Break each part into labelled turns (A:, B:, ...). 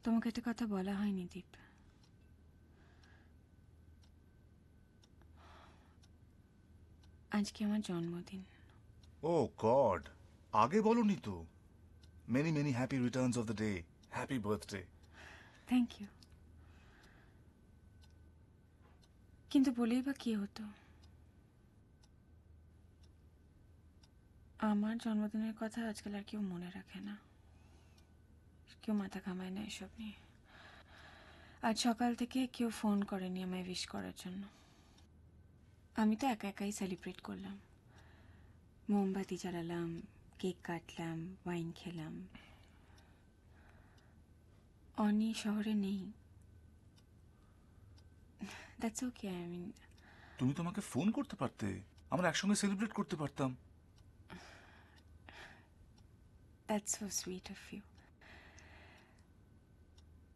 A: তোমাকে একটা কথা বলা হয়নি দীপ। আজকে আমার জন্মদিন।
B: ও গড, আগে বলনি তো। Many many happy returns of the day. Happy birthday.
A: Thank you. কিন্তু বলেই বা কি হতো? আমার জন্মদিনের কথা আজকাল আর কেউ মনে রাখে না, কেউ মাথা ঘামায় না এসব নিয়ে। আজ সকাল থেকে কেউ ফোন করেনি আমায় উইশ করার জন্য। আমি তো একা একাই সেলিব্রেট করলাম। মোমবাতি জ্বালালাম, কেক কাটলাম, ওয়াইন খেলাম। অনি শহরে নেই। That's okay. আই মিন,
B: তুমি তোমাকে ফোন করতে পারতে, আমরা একসঙ্গে সেলিব্রেট করতে পারতাম।
A: That's so sweet of you.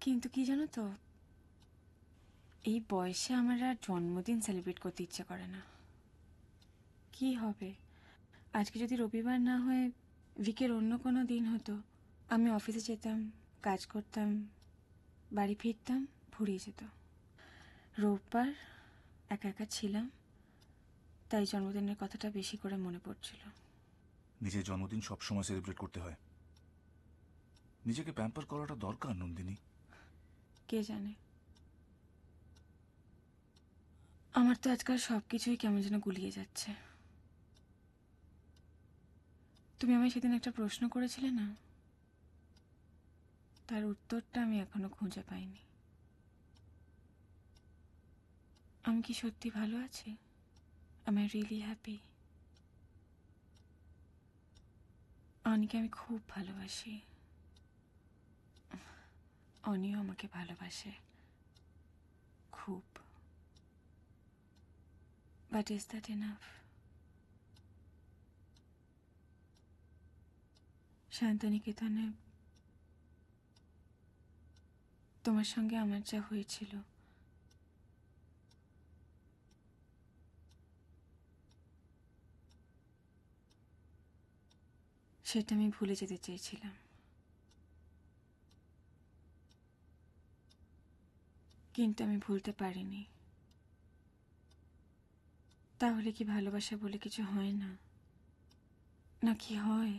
A: কিন্তু কি জানো তো, এই বয়সে আমার আর জন্মদিন সেলিব্রেট করতে ইচ্ছে করে না। কি হবে? আজকে যদি রবিবার না হয়ে উইকের অন্য কোনো দিন হতো, আমি অফিসে যেতাম, কাজ করতাম, বাড়ি ফিরতাম, ফুরিয়ে যেত। রোববার একা একা ছিলাম, তাই জন্মদিনের কথাটা বেশি করে মনে পড়ছিল।
B: নিজের জন্মদিন সবসময় সেলিব্রেট করতে হয়। নিজেকে প্যাম্পার করাটা দরকার নন্দিনী।
A: কে জানে, আমার তো আজকাল সব কিছুই কেমন যেন গুলিয়ে যাচ্ছে। তুমি আমায় সেদিন একটা প্রশ্ন করেছিলে না, তার উত্তরটা আমি এখনো খুঁজে পাইনি। আমি কি সত্যি ভালো আছি? Am I really happy? অনিকে আমি খুব ভালোবাসি, অনিও আমাকে ভালোবাসে খুব। But is that enough? শান্তিনিকেতনে তোমার সঙ্গে আমার যা হয়েছিল, সেটা আমি ভুলে যেতে চেয়েছিলাম, কিন্তু আমি ভুলতে পারিনি। তাহলে কি ভালোবাসা বলে কিছু হয় না? নাকি হয়?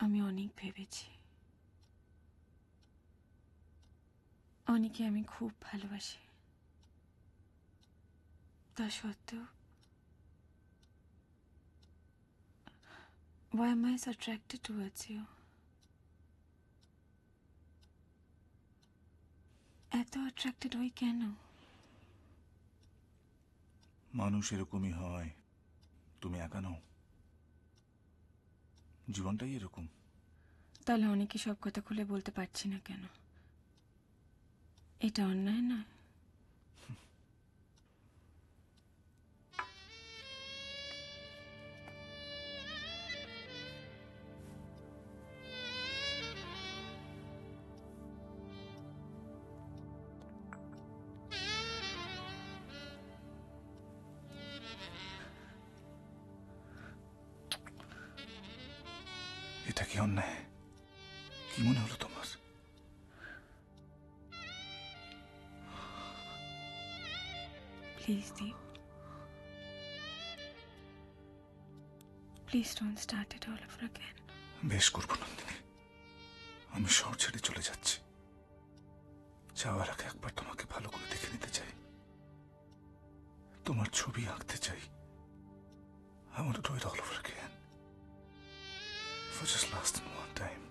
A: আমি অনেক ভেবেছি, অনিকে আমি খুব ভালোবাসি। তা সত্ত্বেও why am I so attracted towards you? এত অ্যাট্রাক্টেড হই কেন?
B: মানুষ এরকমই হয়। তুমি একা নও, জীবনটাই এরকম।
A: তাহলে অনেকে সব কথা খুলে বলতে পারছি না কেন? এটা অন্যায় না?
B: এটা কি অন্যায়? কি মনে হলো তোমার?
A: Please Deep, please don't start it all over again.
B: বেশ করবো নন্দিনী, আমি শহর ছেড়ে চলে যাচ্ছি। যাওয়ার আগে একবার তোমাকে ভালো করে দেখে নিতে চাই, তোমার ছবি আঁকতে চাই। I want to do it all over again. For just last one time.